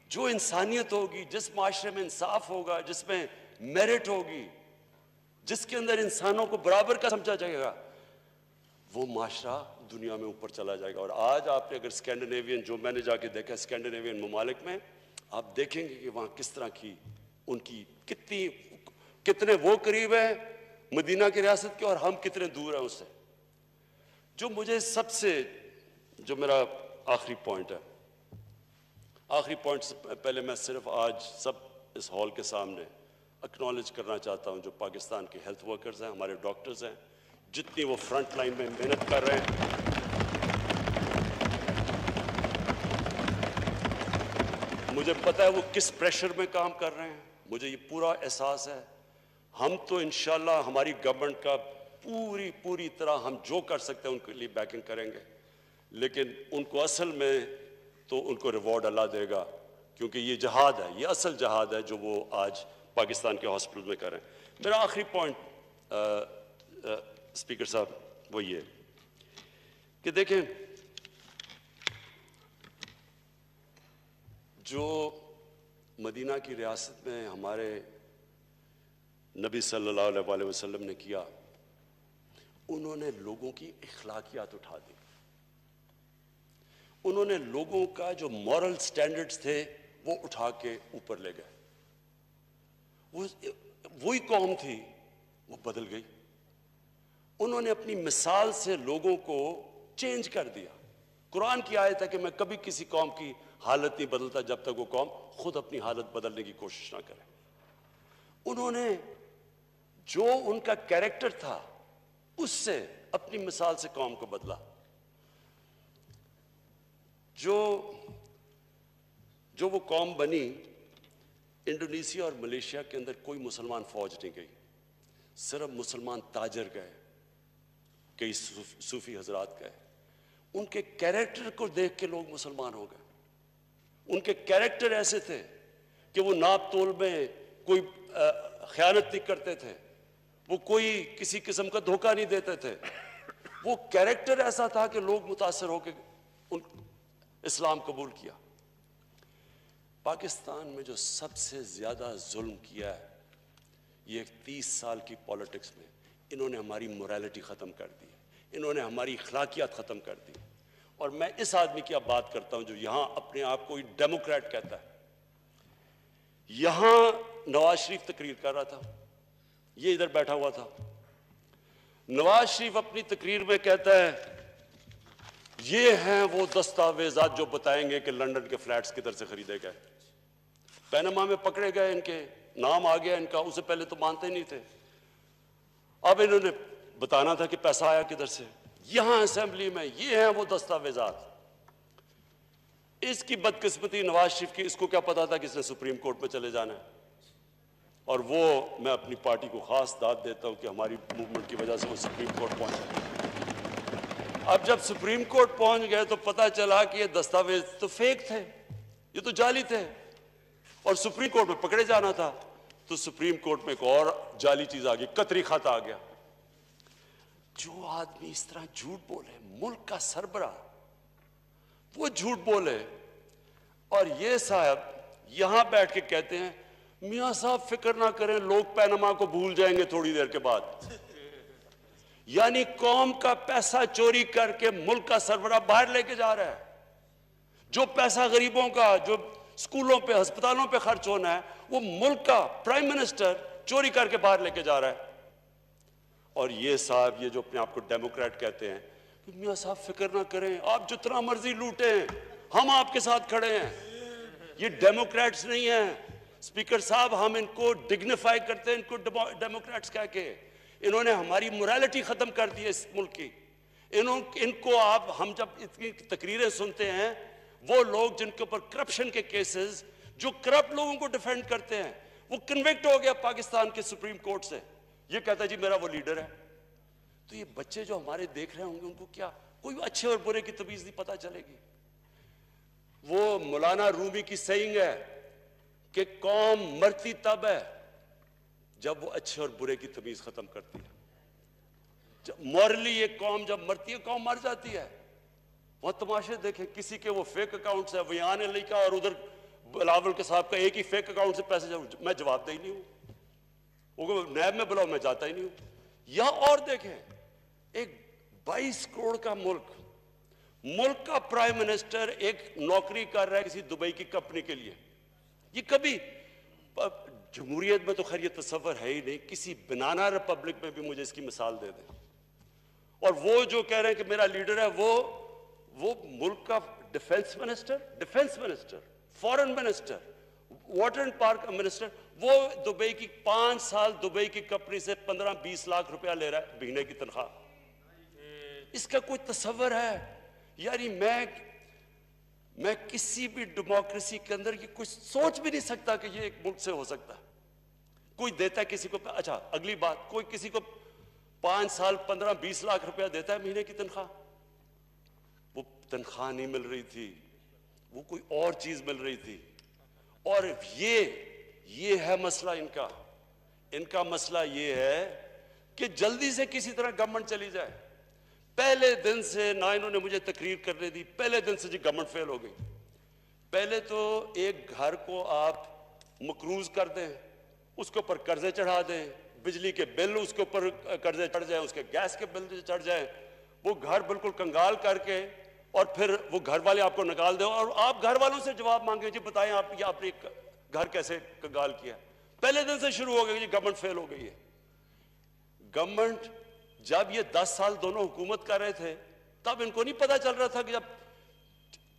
جو انسانیت ہوگی، جس معاشرے میں انصاف ہوگا، جس میں میرٹ ہوگی، جس کے اندر انسانوں کو برابر کا سمجھا جائے گا، وہ معاشرہ دنیا میں اوپر چلا جائے گا۔ اور آج آپ نے اگر اسکینڈینیوین، جو میں نے جا کے دیکھا اسکینڈینیوین ممالک میں، آپ دیکھیں گے کہ وہاں کس طرح کی ان کی کتنے وہ قریب ہیں مدینہ کی ریاست کے، اور ہم کتنے دور ہیں اس سے۔ جو مجھے سب سے، جو میرا آخری پوائنٹ ہے، آخری پوائنٹ سے پہلے میں صرف آج سب اس ہال کے سامنے اکنالج کرنا چاہتا ہوں جو پاکستان کے ہیلتھ ورکرز ہیں، ہمارے ڈاکٹرز ہیں، جتنی وہ فرنٹ لائن میں محنت کر رہے ہیں۔ مجھے پتہ ہے وہ کس پریشر میں کام کر رہے ہیں، مجھے یہ پورا احساس ہے۔ ہم تو انشاءاللہ ہماری گورنمنٹ کا پوری طرح ہم جو کر سکتے ہیں ان کے لیے بیکنگ کریں گے، لیکن ان کو اصل میں تو ان کو ریوارڈ اللہ دے گا، کیونکہ یہ جہاد ہے، یہ اصل جہاد ہے جو وہ آج پاکستان کے ہاسپٹل میں کر رہے ہیں۔ میرا آخری پوائنٹ اسپیکر صاحب وہ یہ کہ دیکھیں، جو مدینہ کی ریاست میں ہمارے نبی صلی اللہ علیہ وسلم نے کیا، انہوں نے لوگوں کی اخلاقیات اٹھا دی، انہوں نے لوگوں کا جو مورل سٹینڈرڈز تھے وہ اٹھا کے اوپر لے گئے۔ وہی قوم تھی، وہ بدل گئی۔ انہوں نے اپنی مثال سے لوگوں کو چینج کر دیا۔ قرآن کی آیت ہے کہ میں کبھی کسی قوم کی حالت نہیں بدلتا جب تک وہ قوم خود اپنی حالت بدلنے کی کوشش نہ کرے۔ انہوں نے جو ان کا کیریکٹر تھا اس سے اپنی مثال سے قوم کو بدلا۔ جو وہ قوم بنی، انڈونیشیا اور ملیشیا کے اندر کوئی مسلمان فوج نہیں گئی، صرف مسلمان تاجر گئے، کئی صوفی حضرات گئے۔ ان کے کیریکٹر کو دیکھ کے لوگ مسلمان ہو گئے۔ ان کے کیریکٹر ایسے تھے کہ وہ ناپ تول میں کوئی خیانت نہیں کرتے تھے، وہ کوئی کسی قسم کا دھوکہ نہیں دیتے تھے۔ وہ کیریکٹر ایسا تھا کہ لوگ متاثر ہو کے اسلام قبول کیا۔ پاکستان میں جو سب سے زیادہ ظلم کیا ہے یہ 30 سال کی پالیٹکس میں، انہوں نے ہماری موریلٹی ختم کر دی، انہوں نے ہماری اخلاقیات ختم کر دی۔ اور میں اس آدمی کی اب بات کرتا ہوں جو یہاں اپنے آپ کو ڈیموکریٹ کہتا ہے۔ یہاں نواز شریف تقریر کر رہا تھا، یہ ادھر بیٹھا ہوا تھا۔ نواز شریف اپنی تقریر میں کہتا ہے یہ ہیں وہ دستاویزات جو بتائیں گے کہ لنڈن کے فلیٹس کدھر سے خریدے گئے۔ پینما میں پکڑے گئے، ان کے نام آ گیا ان کا، اس سے پہلے تو مانتے نہیں تھے، اب انہوں نے بتانا تھا کہ پیسہ آیا کدھر سے۔ یہاں اسمبلی میں یہ ہیں وہ دستاویزات۔ اس کی بدقسمتی نواز شریف کی، اس کو کیا پتا تھا کہ اس نے سپریم کورٹ میں چلے جانا ہے، اور وہ میں اپنی پارٹی کو خاص داد دیتا ہوں کہ ہماری موومنٹ کی وجہ سے وہ سپریم کورٹ پہنچا۔ اب جب سپریم کورٹ پہنچ گئے تو پتا چلا کہ یہ دستاویز تو فیک تھے، یہ تو جعلی تھے، اور سپریم کورٹ میں پکڑے جانا تھا۔ تو سپریم کورٹ میں ایک اور جعلی چیز آ گئی، قطری خط آ گیا۔ جو آدمی اس طرح جھوٹ بولے، ملک کا سربراہ وہ جھوٹ بولے، اور یہ صاحب یہاں بیٹھ کے کہتے ہیں میاں صاحب فکر نہ کریں، لوگ پینما کو بھول جائیں گے تھوڑی دیر کے بعد۔ یعنی قوم کا پیسہ چوری کر کے ملک کا سربراہ باہر لے کے جا رہا ہے۔ جو پیسہ غریبوں کا، جو اسکولوں پہ ہسپتالوں پہ خرچ ہونا ہے، وہ ملک کا پرائم منسٹر چوری کر کے باہر لے کے جا رہا ہے۔ اور یہ صاحب، یہ جو اپنے آپ کو ڈیموکریٹ کہتے ہیں، میاں صاحب فکر نہ کریں، آپ جتنا مرضی لوٹیں، ہم آپ کے ساتھ کھڑے ہیں۔ یہ ڈیموکریٹس نہیں ہیں اسپیکر صاحب، ہم ان کو ڈگنیفائی کرتے ہیں، ان کو ڈیموکریٹس کہہ کے۔ انہوں نے ہماری موریلٹی ختم کر دی ہے اس ملک کی۔ ان کو ہم جب اتنی تقریریں سنتے ہیں، وہ لوگ جن کے اوپر کرپشن کے کیسز، جو کرپٹ لوگوں کو ڈیفینڈ کرتے ہیں، وہ کنوکٹ ہو گیا پاکستان کے سپریم کورٹ سے، یہ کہتا ہے جی میرا وہ لیڈر ہے۔ تو یہ بچے جو ہمارے دیکھ رہے ہوں گے، ان کو کیا کوئی اچھے اور برے کی تمیز نہیں پتہ چلے گی۔ وہ مولانا رومی کی سیئنگ ہے کہ قوم مرتی تب ہے جب وہ اچھے اور برے کی تمیز ختم کرتی ہے۔ مورلی یہ قوم جب مرتی ہے، قوم مر جاتی ہے۔ وہ تماشے دیکھیں، کسی کے وہ فیک اکاؤنٹس ہیں، ویان علی کا اور ادھر बिलावल के साहब का एक ही फेक अकाउंट से पैसे मैं जवाबदेही नहीं हूं, वो नैब में बुलाओ मैं जाता ही नहीं हूं। या और देखें, एक 22 करोड़ का मुल्क का प्राइम मिनिस्टर एक नौकरी कर रहा है किसी दुबई की कंपनी के लिए। ये कभी जमहूरियत में तो खैर ये तस्वर है ही नहीं, किसी बनाना रिपब्लिक में भी मुझे इसकी मिसाल दे दें। और वो जो कह रहे हैं कि मेरा लीडर है, वो मुल्क का defence minister, foreign minister, water and park minister, वो दुबई की 5 साल दुबई की कंपनी से 15-20 लाख रुपया ले रहा है महीने की तनख्वाह। इसका कोई तस्वर है? यानी मैं किसी भी डेमोक्रेसी के अंदर ये कुछ सोच भी नहीं सकता कि ये एक मुल्क से हो सकता है। कोई देता है किसी को, अच्छा अगली बात, कोई किसी को 5 साल 15-20 लाख रुपया देता है महीने की तनख्वाह। वो तनख्वाह नहीं मिल रही थी, वो कोई और चीज मिल रही थी। और ये है मसला इनका मसला ये है कि जल्दी से किसी तरह गवर्नमेंट चली जाए। पहले दिन से ना इन्होंने मुझे तकरीर करने दी, पहले दिन से जी गवर्नमेंट फेल हो गई। पहले तो एक घर को आप मकरूज कर दें, उसके ऊपर कर्जे चढ़ा दें, बिजली के बिल उसके ऊपर कर्जे चढ़ जाए, उसके गैस के बिल चढ़ जाए, वो घर बिल्कुल कंगाल करके, और फिर वो घर वाले आपको निकाल दें और आप घर वालों से जवाब मांगे, जी बताएं आपने घर कैसे कंगाल किया। पहले दिन से शुरू हो गई जी गवर्नमेंट फेल हो गई है। गवर्नमेंट जब ये 10 साल दोनों हुकूमत कर रहे थे, तब इनको नहीं पता चल रहा था कि जब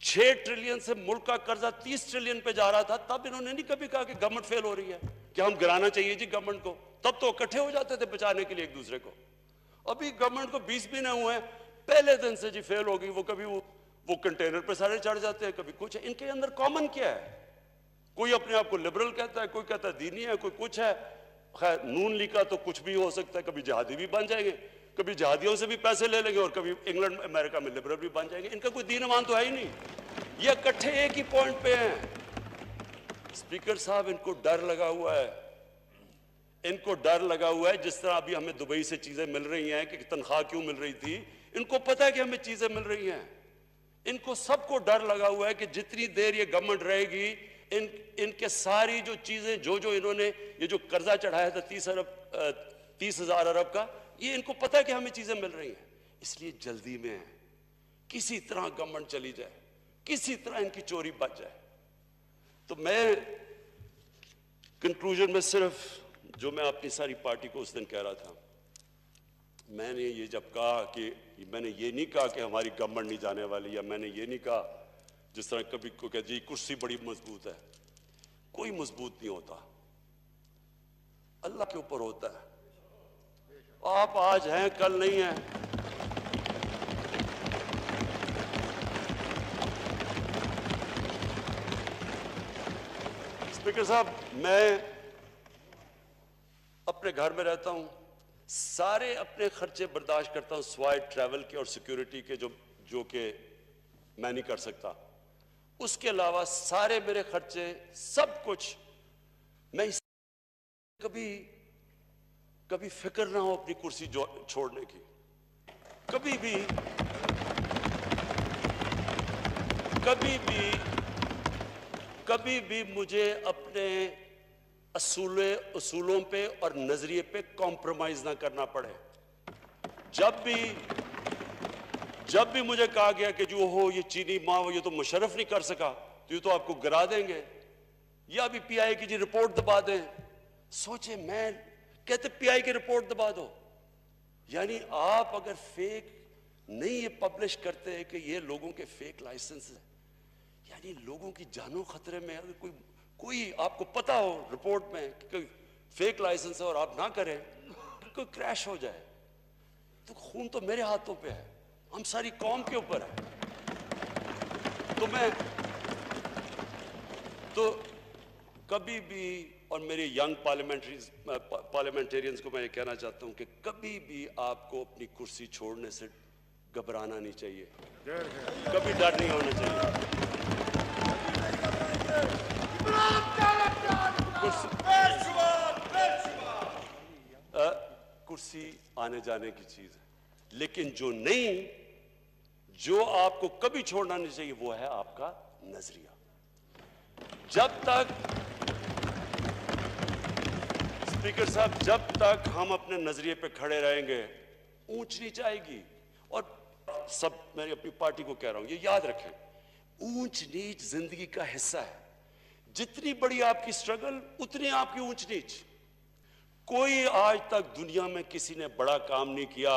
6 ट्रिलियन से मुल्क का कर्जा 30 ट्रिलियन पे जा रहा था, तब इन्होंने नहीं कभी कहा कि गवर्नमेंट फेल हो रही है, कि हम गिराना चाहिए जी गवर्नमेंट को। तब तो इकट्ठे हो जाते थे बचाने के लिए एक दूसरे को। अभी गवर्नमेंट को 20 महीने हुए हैं, पहले दिन से जी फेल हो गई। वो कभी वो कंटेनर पे सारे चढ़ जाते हैं, कभी कुछ है। इनके अंदर कॉमन क्या है? कोई अपने आप को लिबरल कहता है, कोई कहता है दीनी है, कोई कुछ है। खैर नून लीग का तो कुछ भी हो सकता है, कभी जिहादी भी बन जाएंगे, कभी जिहादियों से भी पैसे ले लेंगे, और कभी इंग्लैंड अमेरिका में लिबरल भी बन जाएंगे। इनका कोई दीन ईमान तो है ही नहीं, ये इकट्ठे एक ही पॉइंट पे हैं। स्पीकर साहब, इनको डर लगा हुआ है, इनको डर लगा हुआ है। जिस तरह अभी हमें दुबई से चीजें मिल रही हैं कि तनख्वाह क्यों मिल रही थी, इनको पता है कि हमें चीजें मिल रही हैं। इनको सबको डर लगा हुआ है कि जितनी देर ये गवर्नमेंट रहेगी, इनके सारी जो चीजें जो इन्होंने ये जो कर्जा चढ़ाया था 30,000 अरब का, ये इनको पता है कि हमें चीजें मिल रही हैं, इसलिए जल्दी में है किसी तरह गवर्नमेंट चली जाए, किसी तरह इनकी चोरी बच जाए। तो मैं कंक्लूजन में सिर्फ जो मैं अपनी सारी पार्टी को उस दिन कह रहा था, मैंने ये जब कहा कि मैंने ये नहीं कहा कि हमारी गवर्नमेंट नहीं जाने वाली, या मैंने ये नहीं कहा जिस तरह कभी को कह जी कुर्सी बड़ी मजबूत है। कोई मजबूत नहीं होता, अल्लाह के ऊपर होता है। आप आज हैं कल नहीं हैं। स्पीकर साहब, मैं अपने घर में रहता हूं, सारे अपने खर्चे बर्दाश्त करता हूं सिवाय ट्रैवल के और सिक्योरिटी के जो कि मैं नहीं कर सकता। उसके अलावा सारे मेरे खर्चे सब कुछ मैं कभी फिक्र ना हो अपनी कुर्सी छोड़ने की, कभी भी मुझे अपने असूलों पे और नजरिए पे कॉम्प्रोमाइज ना करना पड़े। जब भी मुझे कहा गया कि जो हो ये चीनी माँ ये तो मुशर्रफ नहीं कर सका, तो ये तो आपको गिरा देंगे, या अभी पीआई की जी रिपोर्ट दबा दें। सोचे, मैं कहते पीआई की रिपोर्ट दबा दो, यानी आप अगर फेक नहीं ये पब्लिश करते हैं कि ये लोगों के फेक लाइसेंस है, यानी लोगों की जानों खतरे में। अगर कोई आपको पता हो रिपोर्ट में कि कोई फेक लाइसेंस है और आप ना करें, कोई क्रैश हो जाए, तो खून तो मेरे हाथों पे है, हम सारी कौम के ऊपर है। तो कभी भी, और मेरे यंग पार्लियामेंटेरियंस को मैं ये कहना चाहता हूं कि कभी भी आपको अपनी कुर्सी छोड़ने से घबराना नहीं चाहिए, कभी डर नहीं होना चाहिए। कुर्सी आने जाने की चीज है, लेकिन जो आपको कभी छोड़ना नहीं चाहिए वो है आपका नजरिया। जब तक स्पीकर साहब, जब तक हम अपने नजरिए पे खड़े रहेंगे ऊंच नीच आएगी। और सब, मैं अपनी पार्टी को कह रहा हूं, ये याद रखें, ऊंच नीच जिंदगी का हिस्सा है। जितनी बड़ी आपकी स्ट्रगल उतनी आपकी ऊंच नीच। कोई आज तक दुनिया में किसी ने बड़ा काम नहीं किया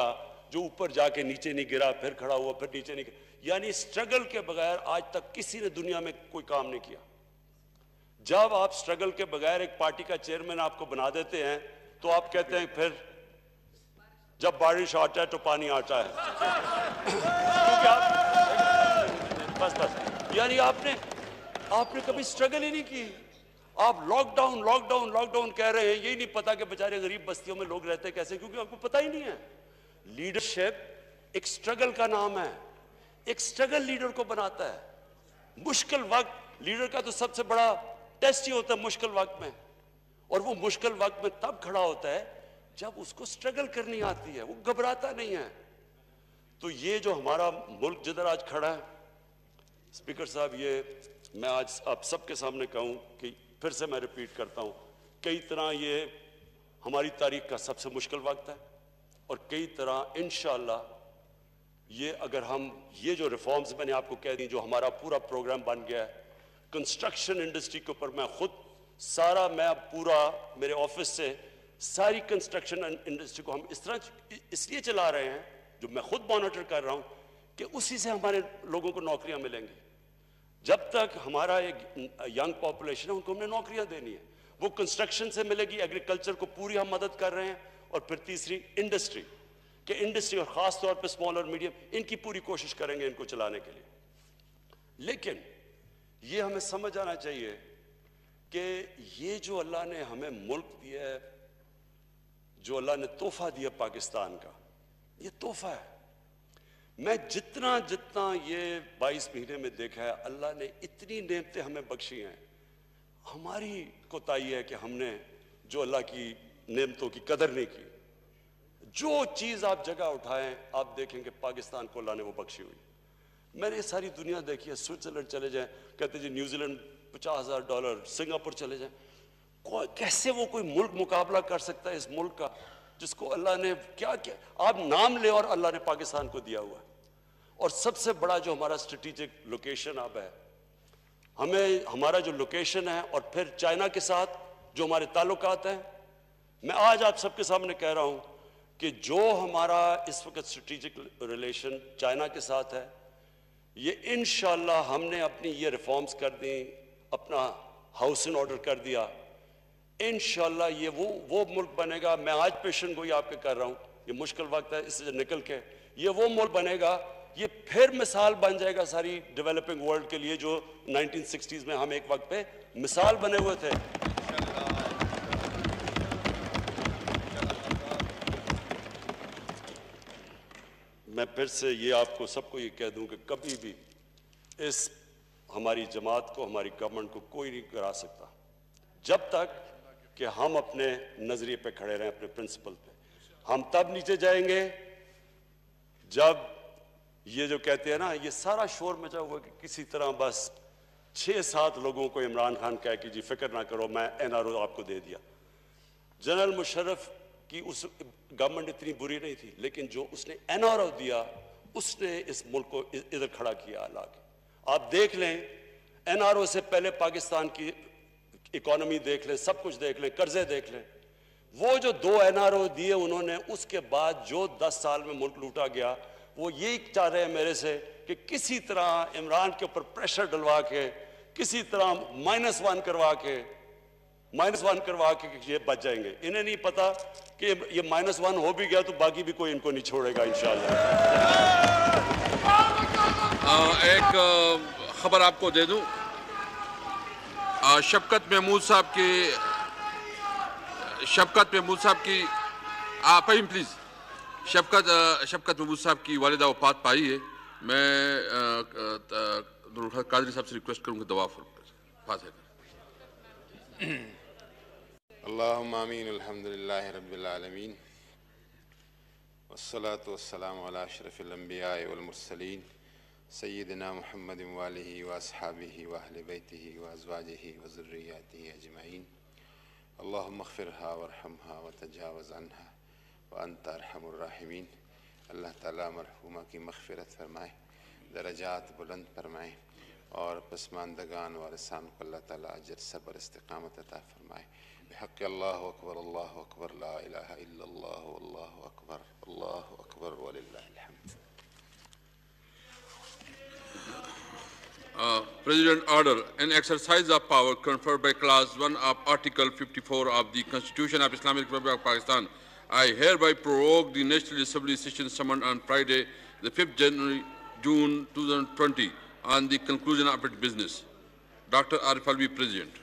जो ऊपर जाके नीचे नहीं गिरा, फिर खड़ा हुआ, फिर नीचे नहीं गिरा। यानी स्ट्रगल के बगैर आज तक किसी ने दुनिया में कोई काम नहीं किया। जब आप स्ट्रगल के बगैर एक पार्टी का चेयरमैन आपको बना देते हैं तो आप कहते हैं फिर जब बारिश आता है तो पानी आता है। क्योंकि आप बस यानी आपने कभी स्ट्रगल ही नहीं की। आप लॉकडाउन लॉकडाउन लॉकडाउन कह रहे हैं, यही नहीं पता कि बेचारे गरीब बस्तियों में लोग रहते कैसे, क्योंकि आपको पता ही नहीं है। लीडरशिप एक स्ट्रगल का नाम है। एक स्ट्रगल लीडर को बनाता है। मुश्किल वक्त लीडर का तो सबसे बड़ा टेस्ट ही होता है मुश्किल वक्त में, और वो मुश्किल वक्त में तब खड़ा होता है जब उसको स्ट्रगल करनी आती है, वो घबराता नहीं है। तो ये जो हमारा मुल्क जिधर आज खड़ा है, स्पीकर साहब, ये मैं आज आप सबके सामने कहूं कि फिर से मैं रिपीट करता हूं, कई तरह ये हमारी तारीख का सबसे मुश्किल वक्त है, और कई तरह इंशाअल्लाह ये अगर हम ये जो रिफॉर्म्स मैंने आपको कह दी, जो हमारा पूरा प्रोग्राम बन गया है कंस्ट्रक्शन इंडस्ट्री के ऊपर, मैं खुद सारा, मैं पूरा मेरे ऑफिस से सारी कंस्ट्रक्शन इंडस्ट्री को हम इस तरह इसलिए चला रहे हैं, जो मैं खुद मॉनिटर कर रहा हूं, कि उसी से हमारे लोगों को नौकरियां मिलेंगी। जब तक हमारा एक यंग पॉपुलेशन है उनको हमने नौकरियां देनी है, वो कंस्ट्रक्शन से मिलेगी, एग्रीकल्चर को पूरी हम मदद कर रहे हैं, और फिर तीसरी इंडस्ट्री कि इंडस्ट्री और ख़ास तौर पे स्मॉल और मीडियम, इनकी पूरी कोशिश करेंगे इनको चलाने के लिए। लेकिन ये हमें समझ आना चाहिए कि ये जो अल्लाह ने हमें मुल्क दिया है, जो अल्लाह ने तोहफा दिया पाकिस्तान का, ये तोहफा है। मैं जितना जितना ये 22 महीने में देखा है, अल्लाह ने इतनी नेमतें हमें बख्शी हैं। हमारी कोताही है कि हमने जो अल्लाह की नेमतों की कदर नहीं की। जो चीज़ आप जगह उठाएं, आप देखेंगे पाकिस्तान को अल्लाह ने वो बख्शी हुई। मैंने ये सारी दुनिया देखी है। स्विट्जरलैंड चले जाएं, कहते जी न्यूजीलैंड $50,000, सिंगापुर चले जाएं, कैसे वो कोई मुल्क मुकाबला कर सकता है इस मुल्क का, जिसको अल्लाह ने क्या क्या, आप नाम ले और अल्लाह ने पाकिस्तान को दिया हुआ है। और सबसे बड़ा जो हमारा स्ट्रेटेजिक लोकेशन अब है, हमें हमारा जो लोकेशन है, और फिर चाइना के साथ जो हमारे ताल्लुकात हैं, मैं आज आप सबके सामने कह रहा हूं कि जो हमारा इस वक्त स्ट्रेटेजिक रिलेशन चाइना के साथ है, ये इंशाअल्लाह हमने अपनी ये रिफॉर्म्स कर दी, अपना हाउस इन ऑर्डर कर दिया, इंशाअल्लाह ये वो मुल्क बनेगा। मैं आज पेशन गोई आपके कर रहा हूँ, ये मुश्किल वक्त है, इससे निकल के ये वो मुल्क बनेगा, ये फिर मिसाल बन जाएगा सारी डेवलपिंग वर्ल्ड के लिए, जो 1960s में हम एक वक्त पे मिसाल बने हुए थे। मैं फिर से ये आपको सबको ये कह दूं कि कभी भी इस हमारी जमात को, हमारी गवर्नमेंट को कोई नहीं गिरा सकता, जब तक कि हम अपने नजरिए पे खड़े रहें, अपने प्रिंसिपल पे। हम तब नीचे जाएंगे जब ये जो कहते हैं ना, ये सारा शोर मचा हुआ कि किसी तरह बस 6-7 लोगों को इमरान खान कह कि जी फिक्र ना करो, मैं NRO आपको दे दिया। जनरल मुशर्रफ की उस गवर्नमेंट इतनी बुरी नहीं थी, लेकिन जो उसने NRO दिया, उसने इस मुल्क को इधर खड़ा किया ला के। आप देख लें, NRO से पहले पाकिस्तान की इकोनॉमी देख लें, सब कुछ देख लें, कर्जे देख लें। वो जो 2 NRO दिए उन्होंने, उसके बाद जो 10 साल में मुल्क लूटा गया, वो यही चाह रहे हैं मेरे से कि किसी तरह इमरान के ऊपर प्रेशर डलवा के, किसी तरह -1 करवा के ये बच जाएंगे। इन्हें नहीं पता कि ये -1 हो भी गया तो बाकी भी कोई इनको नहीं छोड़ेगा इंशाअल्लाह। एक खबर आपको दे दूं, शफकत महमूद साहब की फहीम प्लीज, शफकत महमूद साहब की वालिदा वफात पाई है। मैं कादरी साहब से रिक्वेस्ट करूंगा दवा फातिहा। अल्लाहुम्मा आमीन, अल्हम्दुलिल्लाहि रब्बिल आलमीन, वस्सलातु वस्सलामु अला अशरफिल अंबिया वल मुरसलीन سيدنا محمد وآله وأصحابه وأهل بيته وأزواجه وذرياته أجمعين اللهم اغفرها وارحمها وتجاوز عنها وأنت أرحم الراحمین۔ اللہ تعالیٰ مرحومہ کی مغفرت فرمائے، درجات بلند فرمائے، اور پسماندگان وارثان کو اللہ تعالیٰ اجر صبر استقامت عطا فرمائے۔ بحق اللہ اکبر اللہ اکبر لا الہ الا اللہ اللہ اکبر وللہ الحمد۔ President order, an exercise of power conferred by Clause 1 of Article 54 of the Constitution of Islamic Republic of Pakistan, I hereby prorogue the National Assembly session summoned on Friday, the 5th June 2020, on the conclusion of its business. Dr. Arif Alvi, President.